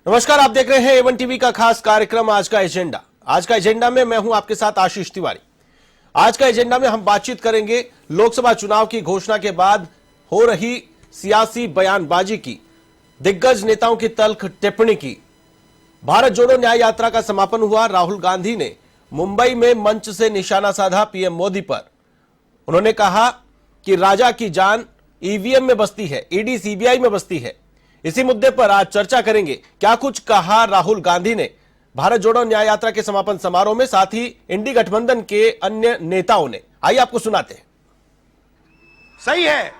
नमस्कार, आप देख रहे हैं A1 टीवी का खास कार्यक्रम आज का एजेंडा। आज का एजेंडा में मैं हूं आपके साथ आशीष तिवारी। आज का एजेंडा में हम बातचीत करेंगे लोकसभा चुनाव की घोषणा के बाद हो रही सियासी बयानबाजी की, दिग्गज नेताओं की तल्ख टिप्पणी की। भारत जोड़ो न्याय यात्रा का समापन हुआ। राहुल गांधी ने मुंबई में मंच से निशाना साधा पीएम मोदी पर। उन्होंने कहा कि राजा की जान ईवीएम में बसती है, ईडी सीबीआई में बसती है। इसी मुद्दे पर आज चर्चा करेंगे। क्या कुछ कहा राहुल गांधी ने भारत जोड़ो न्याय यात्रा के समापन समारोह में, साथ ही इंडी गठबंधन के अन्य नेताओं ने। आइए आपको सुनाते हैं। सही है,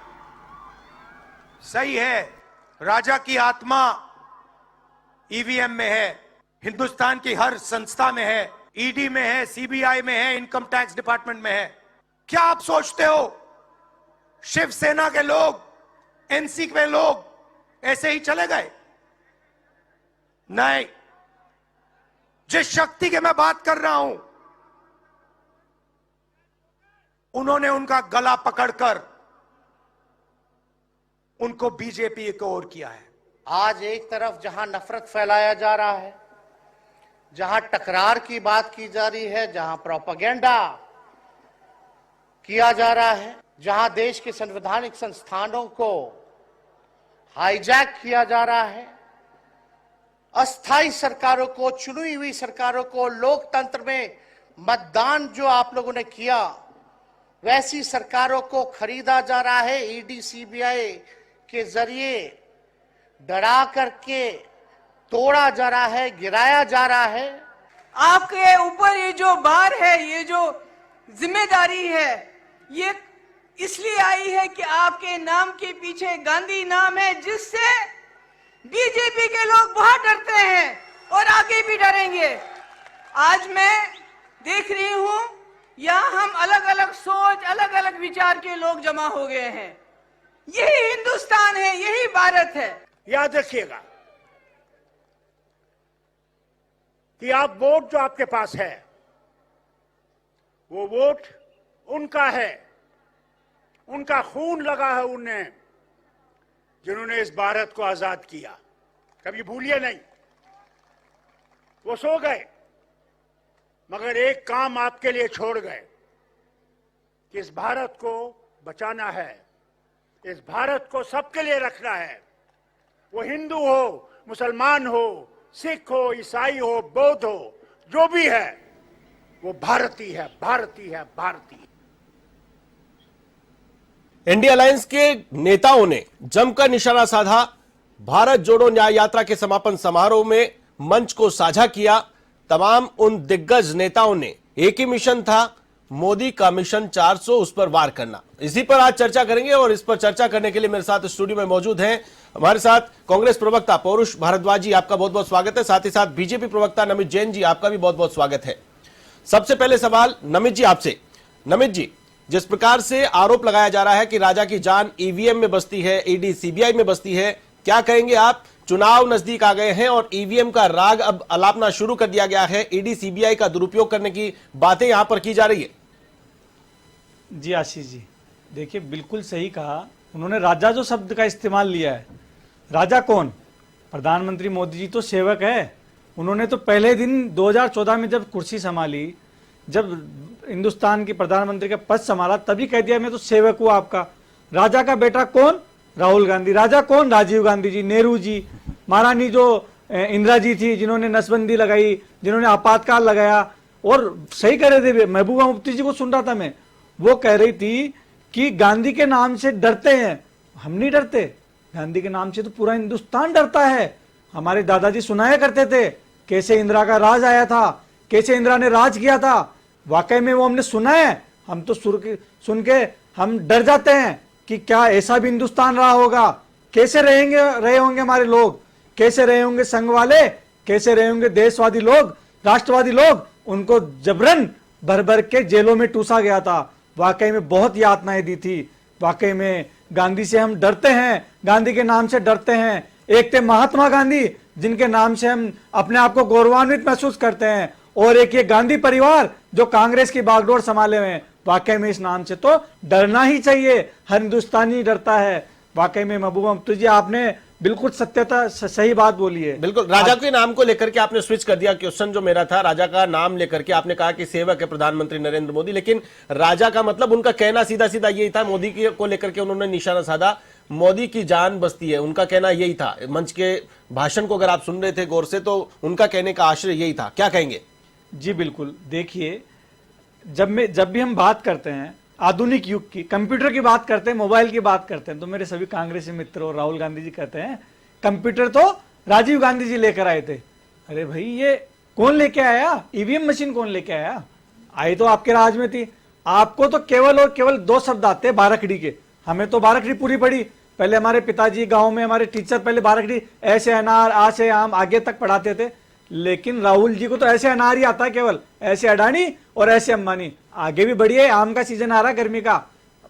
सही है। राजा की आत्मा ईवीएम में है, हिंदुस्तान की हर संस्था में है, ईडी में है, सीबीआई में है, इनकम टैक्स डिपार्टमेंट में है। क्या आप सोचते हो शिवसेना के लोग, एनसी के लोग ऐसे ही चले गए? नहीं। जिस शक्ति के मैं बात कर रहा हूं, उन्होंने उनका गला पकड़कर उनको बीजेपी की ओर किया है। आज एक तरफ जहां नफरत फैलाया जा रहा है, जहां टकरार की बात की जा रही है, जहां प्रोपेगेंडा किया जा रहा है, जहां देश के संवैधानिक संस्थानों को हाईजैक किया जा रहा है, अस्थाई सरकारों को, चुनी हुई सरकारों को, लोकतंत्र में मतदान जो आप लोगों ने किया, वैसी सरकारों को खरीदा जा रहा है। ईडी सीबीआई के जरिए डरा करके तोड़ा जा रहा है, गिराया जा रहा है। आपके ऊपर ये जो भार है, ये जो जिम्मेदारी है, ये इसलिए आई है कि आपके नाम के पीछे गांधी नाम है, जिससे बीजेपी के लोग बहुत डरते हैं और आगे भी डरेंगे। आज मैं देख रही हूं यहां हम अलग अलग सोच, अलग अलग विचार के लोग जमा हो गए हैं। यही हिंदुस्तान है, यही भारत है। याद रखिएगा कि आप वोट जो आपके पास है, वो वोट उनका है, उनका खून लगा है उन्हें, जिन्होंने इस भारत को आजाद किया। कभी भूलिए नहीं। वो सो गए, मगर एक काम आपके लिए छोड़ गए कि इस भारत को बचाना है, इस भारत को सबके लिए रखना है। वो हिंदू हो, मुसलमान हो, सिख हो, ईसाई हो, बौद्ध हो, जो भी है, वो भारतीय है, भारतीय है, भारतीय। इंडिया अलायंस के नेताओं ने जमकर निशाना साधा। भारत जोड़ो न्याय यात्रा के समापन समारोह में मंच को साझा किया। तमाम उन दिग्गज नेताओं ने एक ही मिशन था, मोदी का मिशन 400, उस पर वार करना। इसी पर आज चर्चा करेंगे और इस पर चर्चा करने के लिए मेरे साथ स्टूडियो में मौजूद हैं हमारे साथ कांग्रेस प्रवक्ता पौरुष भारद्वाज जी, आपका बहुत बहुत स्वागत है। साथ ही साथ बीजेपी प्रवक्ता नमित जैन जी, आपका भी बहुत बहुत स्वागत है। सबसे पहले सवाल नमित जी आपसे। नमित जी, जिस प्रकार से आरोप लगाया जा रहा है कि राजा की जान ईवीएम में बसती है, ईडी सीबीआई में बसती है, क्या कहेंगे आप? चुनाव नजदीक आ गए हैं और ईवीएम का राग अब अलापना शुरू कर दिया गया है। ईडी सीबीआई का दुरुपयोग करने की बातें यहां पर की जा रही है। जी आशीष जी, देखिए बिल्कुल सही कहा उन्होंने। राजा जो शब्द का इस्तेमाल लिया है, राजा कौन? प्रधानमंत्री मोदी जी तो सेवक है। उन्होंने तो पहले दिन 2014 में जब कुर्सी संभाली, जब हिंदुस्तान की प्रधानमंत्री का पद संभाला, तभी कह दिया मैं तो सेवक हूं आपका। राजा का बेटा कौन? राहुल गांधी। राजा कौन? राजीव गांधी जी, नेहरू जी, महारानी जो इंदिरा जी थी, जिन्होंने नसबंदी लगाई, जिन्होंने आपातकाल लगाया। और सही कह रहे थे, महबूबा मुफ्ती जी को सुन रहा था मैं, वो कह रही थी कि गांधी के नाम से डरते हैं। हम नहीं डरते, गांधी के नाम से तो पूरा हिंदुस्तान डरता है। हमारे दादाजी सुनाया करते थे कैसे इंदिरा का राज आया था, कैसे इंदिरा ने राज किया था। वाकई में वो हमने सुना है। हम तो सुन के हम डर जाते हैं कि क्या ऐसा भी हिंदुस्तान रहा होगा? कैसे रहे होंगे हमारे लोग, कैसे रहे होंगे संघ वाले, कैसे रहे होंगे देशवादी लोग, राष्ट्रवादी लोग। उनको जबरन भर भर के जेलों में टूसा गया था। वाकई में बहुत यातनाएं दी थी। वाकई में गांधी से हम डरते हैं, गांधी के नाम से डरते हैं। एक थे महात्मा गांधी, जिनके नाम से हम अपने आप को गौरवान्वित महसूस करते हैं, और एक ये गांधी परिवार जो कांग्रेस की बागडोर संभाले हुए हैं। वाकई में इस नाम से तो डरना ही चाहिए, हर हिंदुस्तानी डरता है। वाकई में महबूबा मुफ्ती जी, आपने बिल्कुल सत्यता सही बात बोली है। बिल्कुल, राजा के नाम को लेकर के आपने स्विच कर दिया। क्वेश्चन जो मेरा था, राजा का नाम लेकर के आपने कहा कि सेवक है प्रधानमंत्री नरेंद्र मोदी, लेकिन राजा का मतलब उनका कहना सीधा सीधा यही था, मोदी को लेकर के उन्होंने निशाना साधा, मोदी की जान बसती है, उनका कहना यही था। मंच के भाषण को अगर आप सुन रहे थे गौर से तो उनका कहने का आशय यही था। क्या कहेंगे? जी बिल्कुल, देखिए जब भी हम बात करते हैं आधुनिक युग की, कंप्यूटर की बात करते हैं, मोबाइल की बात करते हैं, तो मेरे सभी कांग्रेसी मित्र और राहुल गांधी जी कहते हैं कंप्यूटर तो राजीव गांधी जी लेकर आए थे। अरे भाई, ये कौन लेके आया? ईवीएम मशीन कौन लेके आया? आई तो आपके राज में थी। आपको तो केवल और केवल 2 शब्द आते हैं बाराखड़ी के। हमें तो बाराखड़ी पूरी पड़ी। पहले हमारे पिताजी गांव में, हमारे टीचर पहले बाराखड़ी ऐसे अनार, आ से आम, आगे तक पढ़ाते थे। लेकिन राहुल जी को तो ऐसे अनार ही आता है केवल, ऐसे अडानी और ऐसे अंबानी। आगे भी बढ़िए, आम का सीजन आ रहा है, गर्मी का।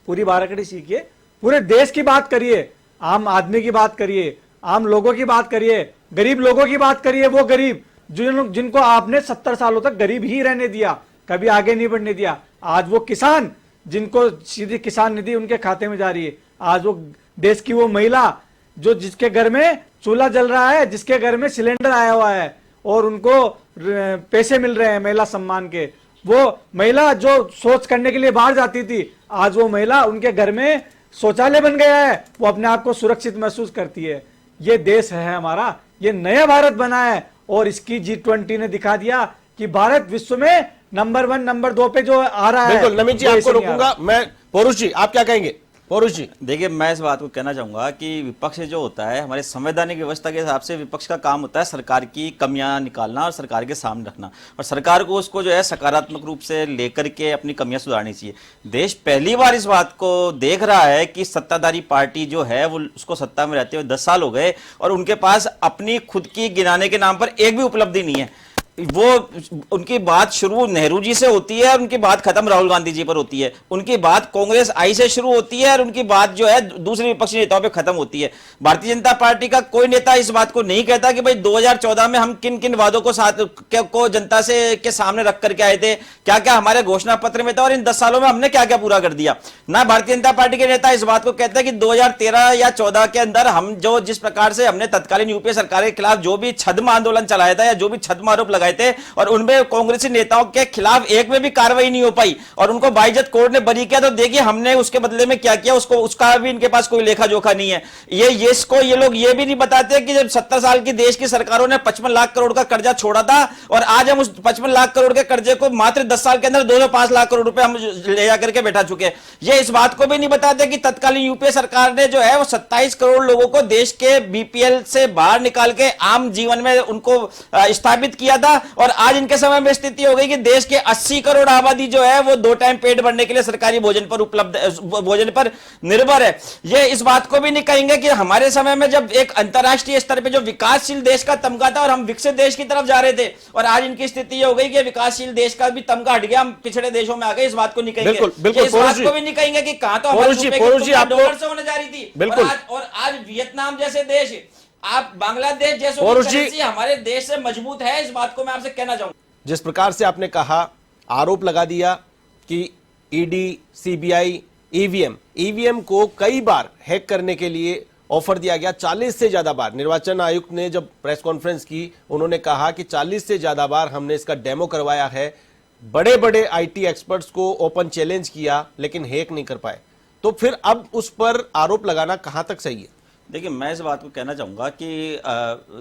पूरी बाराखड़ी सीखिए, पूरे देश की बात करिए, आम आदमी की बात करिए, आम लोगों की बात करिए, गरीब लोगों की बात करिए। वो गरीब जिनको आपने 70 सालों तक गरीब ही रहने दिया, कभी आगे नहीं बढ़ने दिया। आज वो किसान जिनको सीधी किसान निधि उनके खाते में जा रही है। आज वो देश की वो महिला जो जिसके घर में चूल्हा जल रहा है, जिसके घर में सिलेंडर आया हुआ है और उनको पैसे मिल रहे हैं महिला सम्मान के, वो महिला जो शौच करने के लिए बाहर जाती थी, आज वो महिला उनके घर में शौचालय बन गया है, वो अपने आप को सुरक्षित महसूस करती है। ये देश है हमारा, ये नया भारत बना है। और इसकी G20 ने दिखा दिया कि भारत विश्व में नंबर 1 नंबर 2 पे जो आ रहा है। बिल्कुल, नमित जी आपको रोकूंगा मैं। पौरुष जी, आप क्या कहेंगे? पौरुष जी, देखिए, मैं इस बात को कहना चाहूंगा कि विपक्ष जो होता है, हमारे संवैधानिक व्यवस्था के हिसाब से विपक्ष का काम होता है सरकार की कमियां निकालना और सरकार के सामने रखना, और सरकार को उसको जो है सकारात्मक रूप से लेकर के अपनी कमियां सुधारनी चाहिए। देश पहली बार इस बात को देख रहा है कि सत्ताधारी पार्टी जो है वो उसको सत्ता में रहते हुए 10 साल हो गए और उनके पास अपनी खुद की गिनाने के नाम पर एक भी उपलब्धि नहीं है। वो उनकी बात शुरू नेहरू जी से होती है और उनकी बात खत्म राहुल गांधी जी पर होती है। उनकी बात कांग्रेस आई से शुरू होती है और उनकी बात जो है दूसरे विपक्षी नेताओं पे खत्म होती है। भारतीय जनता पार्टी का कोई नेता इस बात को नहीं कहता कि भाई 2014 में हम किन किन वादों को जनता से के सामने रख करके आए थे, क्या क्या हमारे घोषणा पत्र में था और इन 10 सालों में हमने क्या क्या पूरा कर दिया। ना भारतीय जनता पार्टी के नेता इस बात को कहते हैं कि 2013 या 14 के अंदर हम जो जिस प्रकार से हमने तत्कालीन यूपीए सरकार के खिलाफ जो भी छद्म आंदोलन चलाया था या जो भी छद्म आरोप लगाए थे और उनमें कांग्रेसी नेताओं के खिलाफ एक में भी कार्रवाई नहीं हो पाई और उनको बाइज्जत कोर्ट ने बरी किया, तो देखिए हमने उसके बदले में क्या किया, उसका भी इनके पास कोई लेखा जोखा नहीं है। ये लोग ये भी नहीं बताते कि जब 70 साल की देश की सरकारों ने 55 लाख करोड़ का कर्जा छोड़ा था और आज हम उस 55 लाख करोड़ के कर्जे को मात्र 10 साल के अंदर 205 लाख करोड़ रुपए हम ले जाकर के बैठा चुके। ये इस बात को भी नहीं बताते कि तत्कालीन यूपीए सरकार ने जो है वो 27 करोड़ लोगों को देश के बीपीएल से बाहर निकाल के आम जीवन में उनको स्थापित किया था और आज इनके समय में स्थिति हो गई कि देश के 80 करोड़ आबादी जो है वो 2 टाइम पेट भरने के लिए सरकारी भोजन पर निर्भर है। ये इस बात को भी नहीं कहेंगे कि हमारे समय में जब एक अंतरराष्ट्रीय स्तर पे जो विकासशील देश का तमगा था और हम विकसित देश की तरफ जा रहे थे और आज इनकी स्थिति ये हो गई कि विकासशील देश का भी तमगा हट गया, हम पिछड़े देशों में आ गए। इस बात को नहीं कहेंगे। बिल्कुल, इस बात को भी नहीं कहेंगे कि कहां तो हमारे डॉलर से होने जा रही थी और आज वियतनाम जैसे देश, आप बांग्लादेश जैसे करेंसी हमारे देश से मजबूत है। इस बात को मैं आपसे कहना चाहूंगा। जिस प्रकार से आपने कहा, आरोप लगा दिया कि ईडी, सीबीआई, ईवीएम को कई बार हैक करने के लिए ऑफर दिया गया, 40 से ज्यादा बार। निर्वाचन आयुक्त ने जब प्रेस कॉन्फ्रेंस की, उन्होंने कहा कि 40 से ज्यादा बार हमने इसका डेमो करवाया है, बड़े बड़े आईटी एक्सपर्ट्स को ओपन चैलेंज किया, लेकिन हैक नहीं कर पाए। तो फिर अब उस पर आरोप लगाना कहां तक सही है? देखिए, मैं इस बात को कहना चाहूंगा कि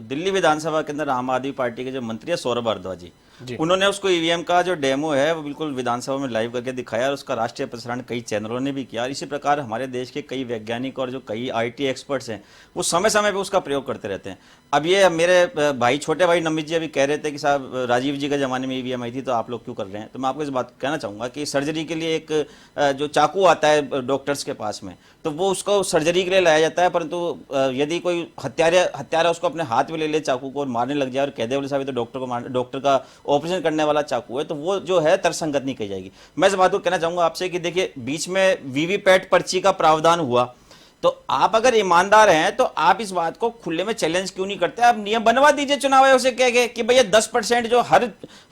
दिल्ली विधानसभा के अंदर आम आदमी पार्टी के जो मंत्री है सौरभ भारद्वाज जी, उन्होंने उसको ईवीएम का जो डेमो है वो बिल्कुल विधानसभा में लाइव करके दिखाया और उसका राष्ट्रीय प्रसारण कई चैनलों ने भी किया। इसी प्रकार हमारे देश के कई वैज्ञानिक और जो कई आईटी एक्सपर्ट्स हैं वो समय समय पे उसका प्रयोग करते रहते हैं। अब ये मेरे भाई, छोटे भाई नमित जी अभी कह रहे थे कि साहब राजीव जी के ज़माने में ईवीएम आई थी तो आप लोग क्यों कर रहे हैं, तो मैं आपको इस बात कहना चाहूँगा कि सर्जरी के लिए एक जो चाकू आता है डॉक्टर्स के पास में, तो वो उसको सर्जरी के लिए लाया जाता है, परंतु यदि कोई हत्यारा उसको अपने हाथ में ले ले चाकू को और मारने लग जाए और कह दे बोले साहब तो डॉक्टर का ऑपरेशन करने वाला चाकू है, तो वो जो है तर्कसंगत नहीं कही जाएगी। मैं इस बात को कहना चाहूँगा आपसे कि देखिए, बीच में वीवीपैट पर्ची का प्रावधान हुआ, तो आप अगर ईमानदार हैं तो आप इस बात को खुले में चैलेंज क्यों नहीं करते? आप नियम बनवा दीजिए चुनाव आयोग से कह के कि भैया 10% जो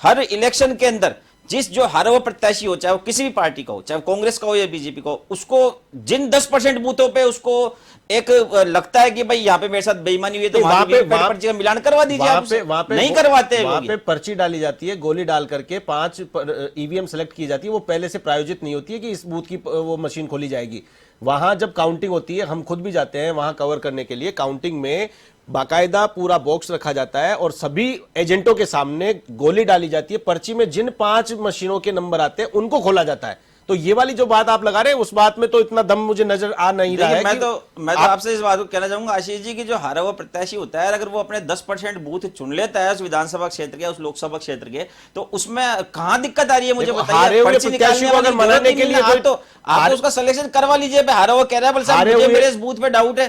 हर इलेक्शन के अंदर जिस जो हारा हुआ प्रत्याशी हो, चाहे वो किसी भी पार्टी का हो, चाहे कांग्रेस का हो या बीजेपी का हो, उसको जिन 10% बूथों पे उसको एक लगता है कि भाई यहाँ पे मेरे साथ बेईमानी हुई है तो वहां पे पर्ची का मिलान करवा दीजिए। वहां पे नहीं करवाते हैं वहां लोग। पे पर्ची डाली जाती है, गोली डाल करके 5 ईवीएम सेलेक्ट की जाती है, वो पहले से प्रायोजित नहीं होती है कि इस बूथ की वो मशीन खोली जाएगी। वहां जब काउंटिंग होती है, हम खुद भी जाते हैं वहां कवर करने के लिए, काउंटिंग में बाकायदा पूरा बॉक्स रखा जाता है और सभी एजेंटों के सामने गोली डाली जाती है, पर्ची में जिन 5 मशीनों के नंबर आते हैं उनको खोला जाता है। तो ये वाली जो बात आप लगा रहे हैं उस बात में तो इतना दम मुझे नजर आ नहीं रहा है। मैं तो आपसे इस बात को कहना चाहूंगा आशीष जी की जो हारा हुआ प्रत्याशी होता है, अगर वो अपने 10% बूथ चुन लेता है उस विधानसभा क्षेत्र के, उस लोकसभा क्षेत्र के, तो उसमें कहां दिक्कत आ रही है मुझे बताइए। पर्ची निकालने वाली मनाने के लिए आप तो उसका सिलेक्शन करवा लीजिए। हारा हुआ कह रहा है साहब मुझे मेरे इस बूथ पे डाउट है।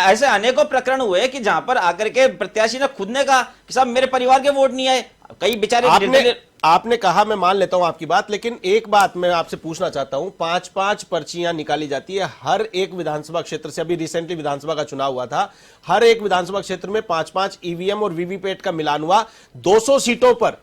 ऐसे अनेकों प्रकरण हुए कि जहां पर आकर के प्रत्याशी ने खुद ने कहा कि साहब मेरे परिवार के वोट नहीं आए। कई बेचारे आपने कहा, मैं मान लेता हूं आपकी बात, लेकिन एक बात मैं आपसे पूछना चाहता हूं, 5-5 पर्चियां निकाली जाती है हर एक विधानसभा क्षेत्र से। अभी रिसेंटली विधानसभा का चुनाव हुआ था, हर एक विधानसभा क्षेत्र में 5-5 ईवीएम और वीवीपैट का मिलान हुआ। 200 सीटों पर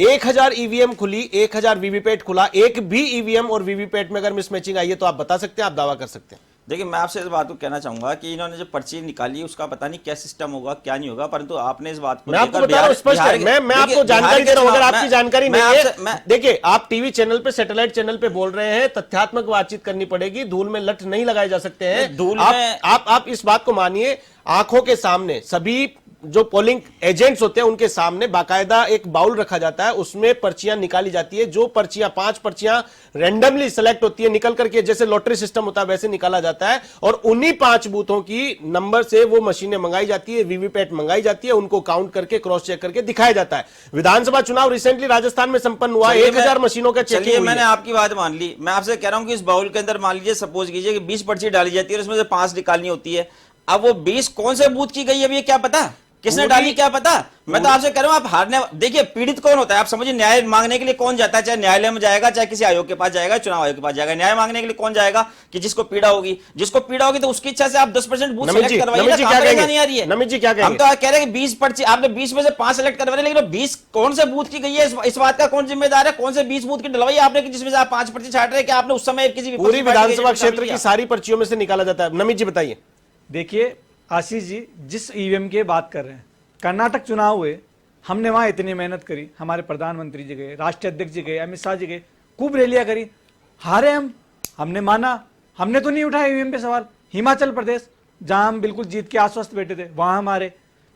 1000 ईवीएम खुली, 1000 वीवीपैट खुला। एक भी ईवीएम और वीवीपैट में अगर मिसमैचिंग आई है तो आप बता सकते हैं, आप दावा कर सकते हैं? देखिए, मैं आपसे इस बात को कहना चाहूंगा कि इन्होंने जो पर्ची निकाली उसका पता नहीं क्या सिस्टम होगा क्या नहीं होगा, परंतु आपने इस बात को मैं आपको बता रहा हूं स्पष्ट है, मैं आपको जानकारी दे रहा हूं, अगर आपकी जानकारी नहीं है। देखिए, आप टीवी चैनल पे, सैटेलाइट चैनल पे बोल रहे हैं, तथ्यात्मक बातचीत करनी पड़ेगी, धूल में लठ नहीं लगाए जा सकते हैं। धूल में आप इस बात को मानिए, आंखों के सामने सभी जो पोलिंग एजेंट्स होते हैं उनके सामने बाकायदा एक बाउल रखा जाता है, उसमें पर्चियां निकाली जाती है। जो पर्चियां 5 पर्चियां रैंडमली सेलेक्ट होती है, निकल करके जैसे लॉटरी सिस्टम होता है वैसे निकाला जाता है, और उन्हीं 5 बूथों की नंबर से वो मशीनें मंगाई जाती है, वीवीपैट मंगाई जाती है, उनको काउंट करके क्रॉस चेक करके दिखाया जाता है। विधानसभा चुनाव रिसेंटली राजस्थान में संपन्न हुआ, 1000 मशीनों का चेकिंग हुई। मैंने आपकी बात मान ली, मैं आपसे कह रहा हूं कि इस बाउल के अंदर मान लीजिए, सपोज कीजिए कि 20 पर्ची डाली जाती है, उसमें से 5 निकालनी होती है। अब वो 20 कौन से बूथ की गई है ये क्या पता, किसने डाली क्या पता। मैं तो आपसे कह रहा हूं, आप हारने, देखिए पीड़ित कौन होता है आप समझिए। न्याय मांगने के लिए कौन जाता है, चाहे न्यायालय में जाएगा, चाहे किसी आयोग के पास जाएगा, चुनाव आयोग के पास जाएगा, न्याय मांगने के लिए कौन जाएगा कि जिसको पीड़ा होगी। जिसको पीड़ा होगी तो उसकी इच्छा से आप 10% बूथ सेलेक्ट करवाइए। नहीं आ रही है, नमित जी क्या कहेंगे? हम तो कह रहे हैं कि 20 पर्ची आपने 20 में से 5 सेलेक्ट करवा रहे, लेकिन 20 कौन से बूथ की गई है इस बात का कौन जिम्मेदार है? कौन से 20 बूथ की डलवाई आपने कि जिसमें से आप 5 पर्ची छाट रहे हैं कि आपने उस समय किसी पूरी विधानसभा क्षेत्र की सारी पर्चियों में से निकाला जाता है? नमित जी बताइए। देखिए आशीष जी, जिस ईवीएम की बात कर रहे हैं, कर्नाटक चुनाव हुए, हमने वहां इतनी मेहनत करी, हमारे प्रधानमंत्री जी गए, राष्ट्रीय अध्यक्ष जी गए, अमित शाह जी गए, खूब रैलियां करी, हारे हमने माना, हमने तो नहीं उठाया ईवीएम पे सवाल। हिमाचल प्रदेश जहां हम बिल्कुल जीत के आश्वस्त बैठे थे वहां हमारे,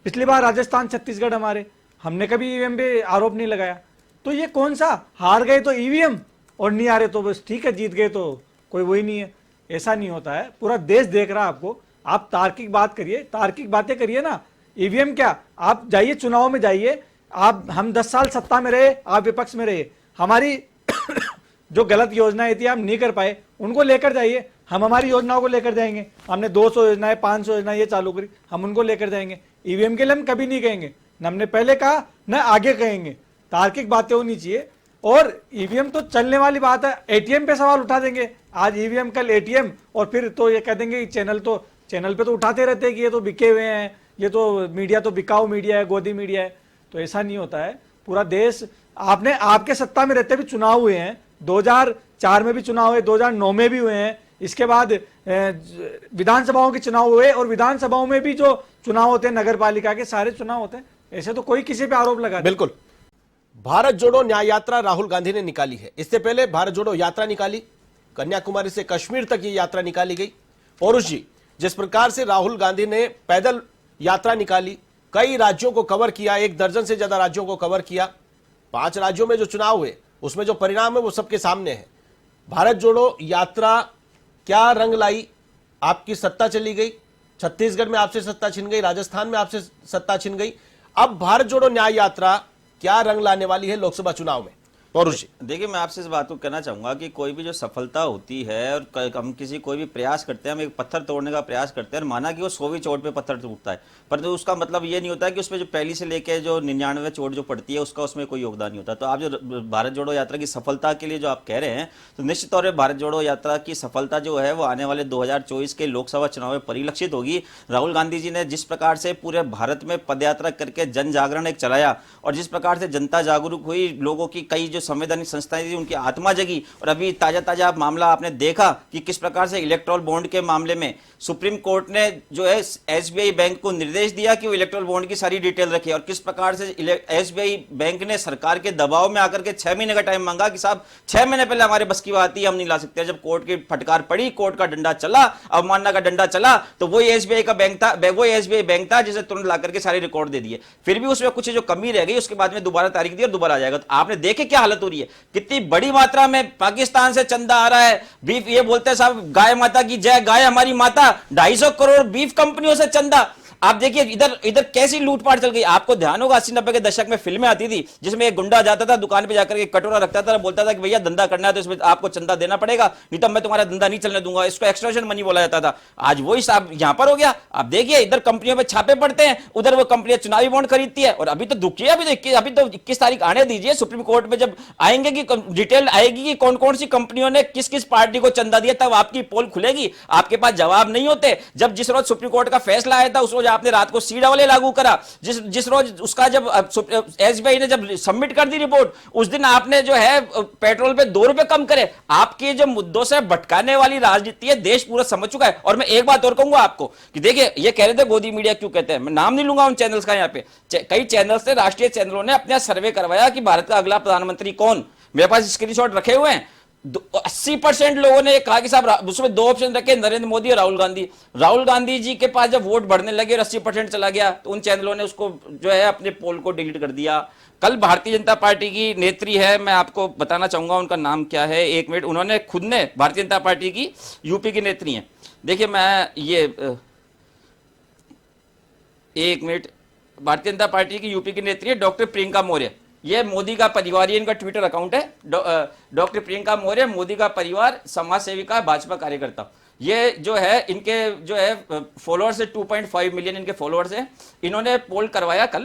पिछली बार राजस्थान छत्तीसगढ़ हमारे, हमने कभी ईवीएम पे आरोप नहीं लगाया। तो ये कौन सा, हार गए तो ईवीएम और नहीं हारे तो बस ठीक है, जीत गए तो कोई वही नहीं है, ऐसा नहीं होता है। पूरा देश देख रहा है आपको, आप तार्किक बात करिए, तार्किक बातें करिए ना। ईवीएम क्या, आप जाइए चुनाव में जाइए, आप हम 10 साल सत्ता में रहे, आप विपक्ष में रहे, हमारी जो गलत योजनाएं थी हम नहीं कर पाए, उनको लेकर जाइए, हम हमारी योजनाओं को लेकर जाएंगे। हमने 200 योजनाएं 500 योजनाएं ये चालू करी, हम उनको लेकर जाएंगे। ईवीएम के लिए हम कभी नहीं कहेंगे, न हमने पहले कहा न आगे कहेंगे। तार्किक बातें होनी चाहिए। और ईवीएम तो चलने वाली बात है, एटीएम पे सवाल उठा देंगे, आज ईवीएम कल एटीएम, और फिर तो ये कह देंगे चैनल पे तो उठाते रहते हैं कि ये तो बिके हुए हैं, ये तो मीडिया तो बिकाऊ मीडिया है, गोदी मीडिया है। तो ऐसा नहीं होता है। पूरा देश, आपने आपके सत्ता में रहते भी चुनाव हुए हैं, 2004 में भी चुनाव हुए, 2009 में भी हुए हैं, इसके बाद विधानसभाओं के चुनाव हुए, और विधानसभाओं में भी जो चुनाव होते हैं नगर पालिका के सारे चुनाव होते हैं। ऐसे तो कोई किसी पे आरोप लगा। बिल्कुल। भारत जोड़ो न्याय यात्रा राहुल गांधी ने निकाली है। इससे पहले भारत जोड़ो यात्रा निकाली, कन्याकुमारी से कश्मीर तक ये यात्रा निकाली गई। पौरुष जी, जिस प्रकार से राहुल गांधी ने पैदल यात्रा निकाली, कई राज्यों को कवर किया, 1 दर्जन से ज्यादा राज्यों को कवर किया, 5 राज्यों में जो चुनाव हुए उसमें जो परिणाम है वो सबके सामने है। भारत जोड़ो यात्रा क्या रंग लाई? आपकी सत्ता चली गई, छत्तीसगढ़ में आपसे सत्ता छिन गई, राजस्थान में आपसे सत्ता छिन गई। अब भारत जोड़ो न्याय यात्रा क्या रंग लाने वाली है लोकसभा चुनाव में? पौरुष जी। देखिए, मैं आपसे इस बात को कहना चाहूंगा कि कोई भी जो सफलता होती है और हम कोई भी प्रयास करते हैं, हम एक पत्थर तोड़ने का प्रयास करते हैं और माना कि वो 100वीं चोट पे पत्थर टूटता है, पर तो उसका मतलब ये नहीं होता है कि उसमें जो पहली से लेके जो 99वें चोट जो पड़ती है उसका उसमें कोई योगदान नहीं होता। तो आप जो भारत जोड़ो यात्रा की सफलता के लिए जो आप कह रहे हैं, तो निश्चित तौर पर भारत जोड़ो यात्रा की सफलता जो है वो आने वाले 2024 के लोकसभा चुनाव में परिलक्षित होगी। राहुल गांधी जी ने जिस प्रकार से पूरे भारत में पदयात्रा करके जन जागरण एक चलाया और जिस प्रकार से जनता जागरूक हुई, लोगों की कई जो संवैधानिक संस्थाएं थी उनकी आत्मा जगी, और अभी ताजा ताजा मामला आपने देखा कि किस प्रकार से इलेक्टोरल बॉन्ड के मामले में सुप्रीम कोर्ट ने जो है एसबीआई बैंक को निर्देश दिया कि वो इलेक्टोरल बॉन्ड की सारी डिटेल रखे, और किस प्रकार से एसबीआई बैंक ने सरकार के दबाव में आकर के 6 महीने का टाइम मांगा कि साहब 6 महीने पहले हमारे बस की बात ही हम नहीं ला सकते। जब कोर्ट की फटकार पड़ी, कोर्ट का डंडा चला, अवमानना का डंडा चला, तो वही एसबीआई का बैंक था, वही एसबीआई बैंक था जिसे तुरंत ला करके सारे रिकॉर्ड दे दिए। फिर भी उसमें कुछ जो कमी रह गई, उसके बाद में दोबारा तारीख दी और दोबारा आ जाएगा। तो आपने देखे क्या हालत हो रही है, कितनी बड़ी मात्रा में पाकिस्तान से चंदा आ रहा है। बीफ, ये बोलते हैं साहब गाय माता की जय, गाय हमारी माता, 250 करोड़ बीफ कंपनियों से चंदा। आप देखिए इधर इधर कैसी लूटपाट चल गई। आपको ध्यान होगा 80-90 के दशक में फिल्में आती थी जिसमें एक गुंडा जाता था दुकान पे जाकर के कटोरा रखता था, बोलता था कि भैया धंधा करना है तो इसमें आपको चंदा देना पड़ेगा, नहीं तो मैं तुम्हारा धंधा नहीं चलने दूंगा। इसको एक्सटॉर्शन मनी बोला जाता था। आज वही साहब यहां पर हो गया। आप देखिए इधर कंपनियों में छापे पड़ते हैं, उधर वो कंपनियां चुनावी बॉन्ड खरीदती है। और अभी तो दुखिए, अभी तो 21 तारीख आने दीजिए, सुप्रीम कोर्ट में जब आएंगे कि डिटेल आएगी कि कौन कौन सी कंपनियों ने किस किस पार्टी को चंदा दिया, तब आपकी पोल खुलेगी। आपके पास जवाब नहीं होते। जब जिस रोज सुप्रीम कोर्ट का फैसला आया था उस रोज आपने रात को सीड़ा वाले लागू करा, जिस रोज उसका जब एसबीआई ने जब सबमिट कर दी रिपोर्ट, उस दिन आपने जो है पेट्रोल पे 2 रुपए कम करे। आपके जो मुद्दों से भटकाने वाली राजनीति है देश पूरा समझ चुका है। और मैं एक बात और कहूंगा आपको कि देखिए, ये कह रहे थे गोदी मीडिया क्यों कहते हैं, मैं नाम नहीं लूंगा उन चैनल्स का। यहाँ पे कई चैनल्स से, राष्ट्रीय चैनलों ने अपना सर्वे करवाया कि भारत का अगला प्रधानमंत्री कौन। मेरे पास स्क्रीनशॉट रखे हुए हैं। 80% लोगों ने कहा कि साहब, उसमें 2 ऑप्शन रखे, नरेंद्र मोदी और राहुल गांधी। राहुल गांधी जी के पास जब वोट बढ़ने लगे और 80% चला गया तो उन चैनलों ने उसको जो है अपने पोल को डिलीट कर दिया। कल भारतीय जनता पार्टी की नेत्री है, मैं आपको बताना चाहूंगा उनका नाम क्या है, 1 मिनट। उन्होंने खुद ने, भारतीय जनता पार्टी की यूपी की नेत्री है, देखिए मैं ये 1 मिनट, भारतीय जनता पार्टी की यूपी की नेत्री है डॉक्टर प्रियंका मौर्य। ये मोदी का परिवार, ये इनका ट्विटर अकाउंट है, डॉक्टर प्रियंका मौर्य, मोदी का परिवार, समाज सेविका, भाजपा कार्यकर्ता। ये जो है इनके जो है फॉलोअर्स है 2.5 मिलियन इनके फॉलोअर्स हैं। इन्होंने पोल करवाया कल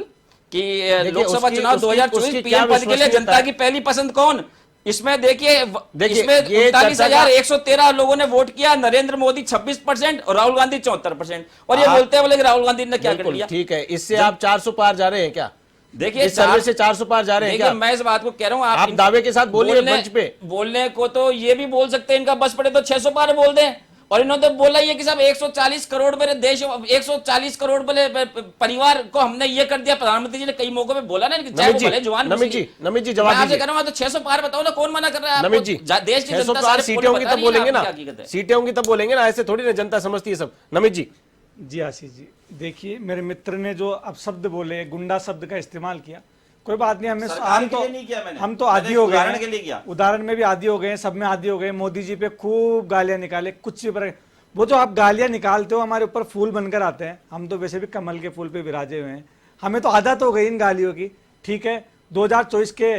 कि लोकसभा चुनाव 2024 पीएम पद के लिए जनता की पहली पसंद कौन। इसमें देखिए इसमें 39,113 लोगों ने वोट किया, नरेंद्र मोदी 26% और राहुल गांधी 74%। और ये बोलते हैं बोले कि राहुल गांधी ने क्या कर लिया। ठीक है, इससे आप 400 पार जा रहे हैं क्या? देखिए इस सर्वे से 400 पार जा रहे हैं क्या? मैं इस बात को कह रहा हूं, आप दावे के साथ बोलिए मंच पे। बोलने को तो ये भी बोल सकते हैं, इनका बस पड़े तो 600 पार बोल दें। और इन्होंने तो बोला ये कि साहब 140 करोड़ मेरे देश, 140 करोड़ वाले परिवार को हमने ये कर दिया। प्रधानमंत्री जी ने कई मौकों पे बोला ना कि नमित जी जवाब दीजिए। तो 600 पार बताओ ना, कौन मना कर रहा है? नमित जी, देश की 600 पार सीटें होंगी तब बोलेंगे ना, सीटें होंगी तब बोलेंगे ना, ऐसे थोड़ी ना जनता समझती है सब। नमित जी। जी आशीष जी, देखिए मेरे मित्र ने जो अपशब्द बोले, गुंडा शब्द का इस्तेमाल किया, कोई बात नहीं, हम तो आदी हो गए हैं, उदाहरण में भी आदी हो गए, सब में आदी हो गए। मोदी जी पे खूब गालियां निकाले, कुछ पर वो जो आप गालियां निकालते हो हमारे ऊपर फूल बनकर आते हैं। हम तो वैसे भी कमल के फूल पे विराजे हुए हैं, हमें तो आदत हो गई इन गालियों की। ठीक है, 2024 के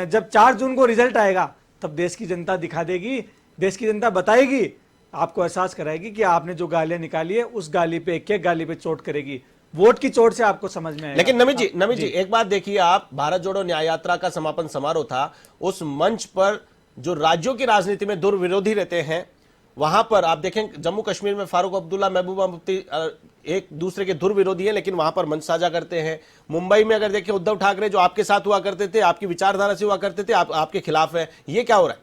जब 4 जून को रिजल्ट आएगा तब देश की जनता दिखा देगी, देश की जनता बताएगी, आपको एहसास कराएगी कि आपने जो गालियां निकाली है उस गाली पे, एक एक गाली पे चोट करेगी। वोट की चोट से आपको समझ में आएगा। लेकिन नमित जी एक बात देखिए, आप भारत जोड़ो न्याय यात्रा का समापन समारोह था, उस मंच पर जो राज्यों की राजनीति में दुर्विरोधी रहते हैं, वहां पर आप देखें जम्मू कश्मीर में फारूक अब्दुल्ला, महबूबा मुफ्ती एक दूसरे के दुर्विरोधी हैं, लेकिन वहां पर मंच साझा करते हैं। मुंबई में अगर देखिए उद्धव ठाकरे जो आपके साथ हुआ करते थे, आपकी विचारधारा से हुआ करते थे, आपके खिलाफ है। ये क्या हो रहा है?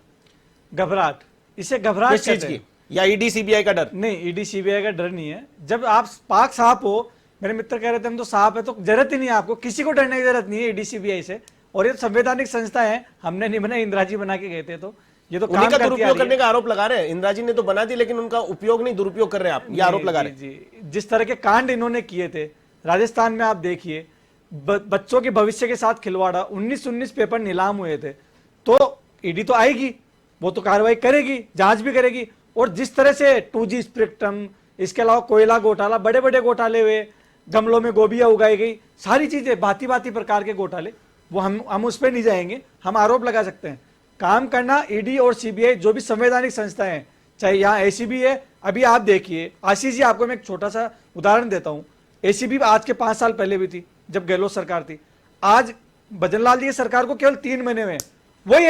घबराहट, इसे घबराहट किस चीज की? या ईडी सीबीआई का डर? नहीं, ईडी सीबीआई का डर नहीं है। जब आप पाक साफ हो, मेरे मित्र कह रहे थे हम तो साफ है, तो जरूरत ही नहीं है आपको, किसी को डरने की जरूरत नहीं है ईडी सीबीआई से। और ये संवैधानिक संस्था है, हमने नहीं बनाई, इंदिरा जी बना के गए थे, तो ये तो उन्हीं का दुरुपयोग करने का आरोप लगा रहे हैं। इंदिरा जी ने तो बना दी, लेकिन उनका उपयोग नहीं, दुरुपयोग कर रहे हैं आप, ये आरोप लगा रहे हैं। जी, जिस तरह के कांड इन्होंने किए थे राजस्थान में, आप देखिए बच्चों के भविष्य के साथ खिलवाड़ा, 19 पेपर नीलाम हुए थे, तो ईडी तो आएगी, वो तो कार्रवाई करेगी, जांच भी करेगी। और जिस तरह से 2G स्पेक्ट्रम, इसके अलावा कोयला घोटाला, बड़े बड़े घोटाले हुए, गमलों में गोभियां उगाई गई, सारी चीजें, भांति भांति प्रकार के घोटाले, वो हम उस पर नहीं जाएंगे, हम आरोप लगा सकते हैं। काम करना ईडी और सीबीआई जो भी संवैधानिक संस्थाएं हैं, चाहे यहाँ एसीबी है। अभी आप देखिए आशीष जी, आपको मैं एक छोटा सा उदाहरण देता हूँ। एसीबी आज के 5 साल पहले भी थी जब गहलोत सरकार थी, आज भजनलाल जी की सरकार को केवल 3 महीने में वही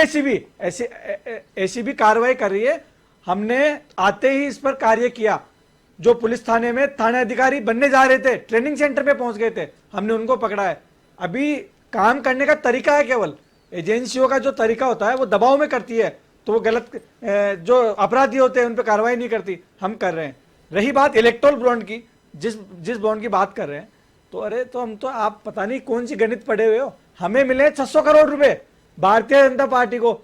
एसीबी कार्रवाई कर रही है। हमने आते ही इस पर कार्य किया। जो पुलिस थाने में थाना अधिकारी बनने जा रहे थे, ट्रेनिंग सेंटर पे पहुंच गए थे, हमने उनको पकड़ा है। अभी काम करने का तरीका है, केवल एजेंसियों का जो तरीका होता है वो दबाव में करती है, तो वो गलत जो अपराधी होते हैं उन पर कार्रवाई नहीं करती, हम कर रहे हैं। रही बात इलेक्टोरल बॉन्ड की, जिस बॉन्ड की बात कर रहे हैं, तो अरे तो हम तो, आप पता नहीं कौन सी गणित पढ़े हुए हो, हमें मिले 600 करोड़ रुपए भारतीय जनता पार्टी को,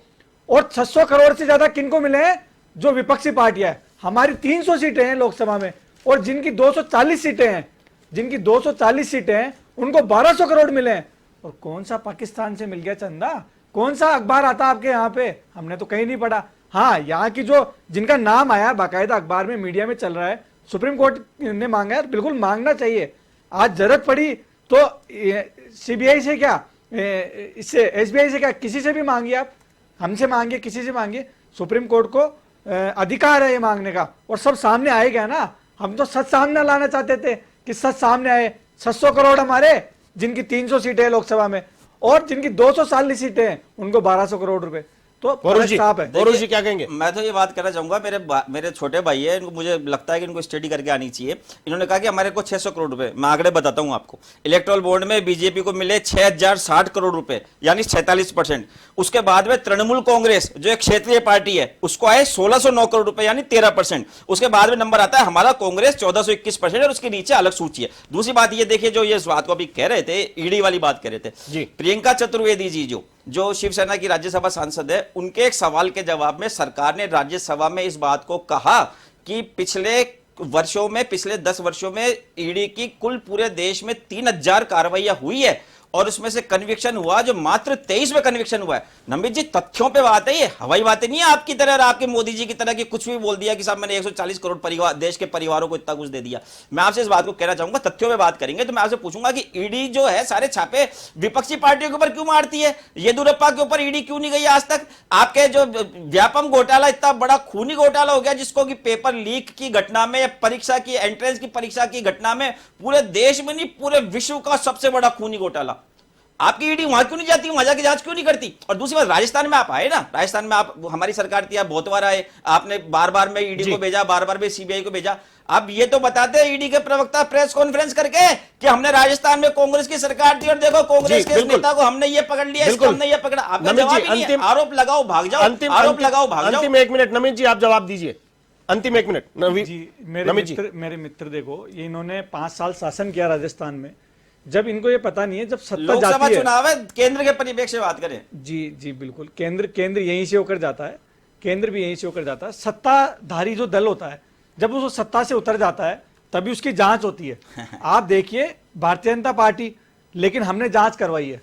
और 600 करोड़ से ज्यादा किनको मिले हैं? जो विपक्षी पार्टियां है। हमारी 300 सीटें हैं लोकसभा में, और जिनकी 240 सीटें हैं उनको 1200 करोड़ मिले हैं। और कौन सा पाकिस्तान से मिल गया चंदा? कौन सा अखबार आता आपके यहाँ पे? हमने तो कहीं नहीं पढ़ा। हाँ, यहाँ की जो जिनका नाम आया बाकायदा अखबार में, मीडिया में चल रहा है, सुप्रीम कोर्ट ने मांगा है, बिल्कुल मांगना चाहिए। आज जरूरत पड़ी तो सीबीआई से क्या, इससे एसबीआई से क्या, किसी से भी मांगिए आप, हमसे मांगिए, किसी से मांगिए, सुप्रीम कोर्ट को अधिकार है ये मांगने का। और सब सामने आएगा ना। हम तो सच सामने लाना चाहते थे कि सच सामने आए। 600 करोड़ हमारे, जिनकी 300 सीटें हैं लोकसभा में, और जिनकी 240 सीटें हैं उनको 1200 करोड़ रुपए। तो साफ है। पौरुष जी क्या कहेंगे? मैं तो ये बात कहना चाहूंगा, मेरे छोटे भाई है, इनको मुझे लगता है कि इनको स्टडी करके आनी चाहिए। इन्होंने कहा कि हमारे को 600 करोड़ रुपए, मैं आंकड़े बताता हूं आपको। इलेक्टोरल बोर्ड में बीजेपी को मिले 6060 करोड़ रुपए, यानी 46%। उसके बाद में तृणमूल कांग्रेस जो एक क्षेत्रीय पार्टी है उसको आए 1609 करोड़ रुपए, यानी 13%। उसके बाद में नंबर आता है हमारा कांग्रेस 1421%, और उसके नीचे अलग सूची है। दूसरी बात ये देखिए, जो ये इस बात को अभी कह रहे थे, ईडी वाली बात कह रहे थे, प्रियंका चतुर्वेदी जी जो शिवसेना की राज्यसभा सांसद है, उनके एक सवाल के जवाब में सरकार ने राज्यसभा में इस बात को कहा कि पिछले 10 वर्षों में ईडी की कुल पूरे देश में 3000 कार्रवाइयां हुई है, और उसमें से कन्विक्शन हुआ जो मात्र 23 में कन्विक्शन हुआ है। नमित जी, तथ्यों पे बात है, ये हवाई बातें नहीं है आपकी तरह और आपके मोदी जी की तरह कि कुछ भी बोल दिया कि साहब मैंने 140 करोड़ परिवार, देश के परिवारों को इतना कुछ दे दिया। मैं आपसे इस बात को कहना चाहूंगा, तथ्यों पे बात करेंगे तो मैं आपसे पूछूंगा कि ईडी जो है सारे छापे विपक्षी पार्टियों के ऊपर क्यों मारती है? येदियुरप्पा के ऊपर ईडी क्यों नहीं गई आज तक? आपके जो व्यापम घोटाला, इतना बड़ा खूनी घोटाला हो गया जिसको कि पेपर लीक की घटना में, परीक्षा की, एंट्रेंस की परीक्षा की घटना में, पूरे देश में नहीं पूरे विश्व का सबसे बड़ा खूनी घोटाला, आपकी ईडी वहां क्यों नहीं जाती, वहां जाके जांच क्यों नहीं करती? और दूसरी बात, राजस्थान में आप आए ना, राजस्थान में आप, हमारी सरकार थी, आप बहुत बार आए, आपने बार बार में ईडी को भेजा, बार बार में सीबीआई को भेजा। अब ये तो बताते हैं ईडी के प्रवक्ता प्रेस कॉन्फ्रेंस करके कि हमने राजस्थान में कांग्रेस की सरकार थी और देखो कांग्रेस के नेता को हमने ये पकड़ लिया, इसको हमने ये पकड़ा। आपका जवाब ही नहीं है। आरोप लगाओ भाग जाओ, आरोप लगाओ भाग जाओ। अंतिम 1 मिनट नमित जी, आप जवाब दीजिए। अंतिम 1 मिनट जी। मेरे मित्र देखो, ये इन्होंने 5 साल शासन किया राजस्थान में। जब इनको ये पता नहीं है, जब सत्ता जाती है, लोकसभा चुनाव है, केंद्र के परिप्रेक्ष्य से बात करें। जी बिल्कुल, केंद्र यहीं से होकर जाता है, केंद्र भी यहीं से होकर जाता है। सत्ताधारी जो दल होता है, जब वो सत्ता से उतर जाता है तभी उसकी जांच होती है। आप देखिए भारतीय जनता पार्टी, लेकिन हमने जांच करवाई है।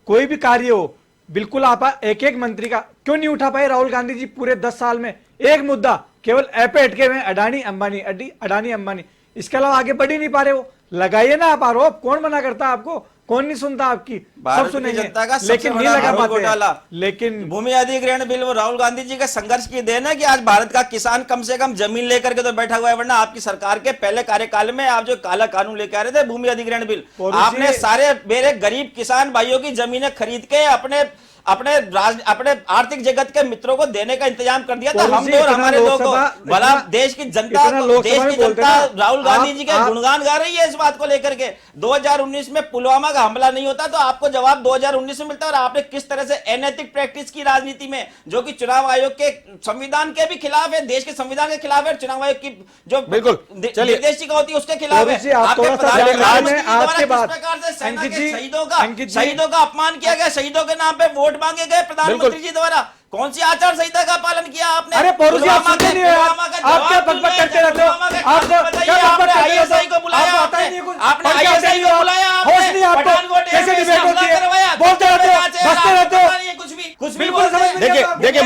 कोई भी कार्य हो, बिल्कुल आप एक मंत्री का क्यों नहीं उठा पाए राहुल गांधी जी पूरे 10 साल में? एक मुद्दा केवल ऐपे अटके हुए, अडानी अंबानी, इसके अलावा आगे बढ़ ही नहीं पा रहे हो। लगाइए ना आप आरोप, कौन मना करता है आपको? कौन नहीं सुनता आपकी? सब सुनेंगे, लेकिन नहीं लगा पाते। लेकिन भूमि अधिग्रहण बिल, वो राहुल गांधी जी का संघर्ष की देन है कि आज भारत का किसान कम से कम जमीन लेकर के तो बैठा हुआ है, वरना आपकी सरकार के पहले कार्यकाल में आप जो काला कानून लेकर आ रहे थे, भूमि अधिग्रहण बिल, आपने सारे मेरे गरीब किसान भाइयों की जमीनें खरीद के अपने आर्थिक जगत के मित्रों को देने का इंतजाम कर दिया था। हम और हमारे लोग, भला देश की जनता राहुल गांधी जी के गुणगान गा रही है इस बात को लेकर के। 2019 में पुलवामा का हमला नहीं होता तो आपको जवाब 2019 में मिलता, और आपने किस तरह से अनैतिक प्रैक्टिस की राजनीति में, जो कि चुनाव आयोग के संविधान के भी खिलाफ है, देश के संविधान के खिलाफ है, चुनाव आयोग की जो निर्देशिका होती है उसके खिलाफ है। शहीदों का अपमान किया गया, शहीदों के नाम पे वोट मांगे गए प्रधानमंत्री जी द्वारा। कौन सी आचार संहिता का पालन किया आपने? अरे पौरुष जी, आप सुनते नहीं हो, आप क्या बकबक करते रहते हो? आप क्या बकबक आईएसआई को बुलाया, आपने आईएसआई को बुलाया, होश नहीं आपको? कैसे डिबेट होती है? बोलते रहते हो, बसते रहते हो, कुछ बिल्कुल समझ में। देखिए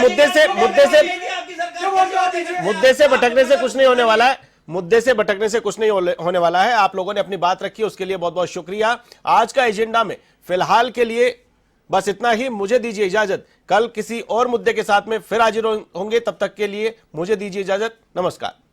मुद्दे से भटकने से कुछ नहीं होने वाला है, मुद्दे से भटकने से कुछ नहीं होने वाला है। आप लोगों ने अपनी बात रखी, उसके लिए बहुत बहुत शुक्रिया। आज का एजेंडा में फिलहाल के लिए बस इतना ही, मुझे दीजिए इजाजत। कल किसी और मुद्दे के साथ में फिर हाजिर होंगे, तब तक के लिए मुझे दीजिए इजाजत। नमस्कार।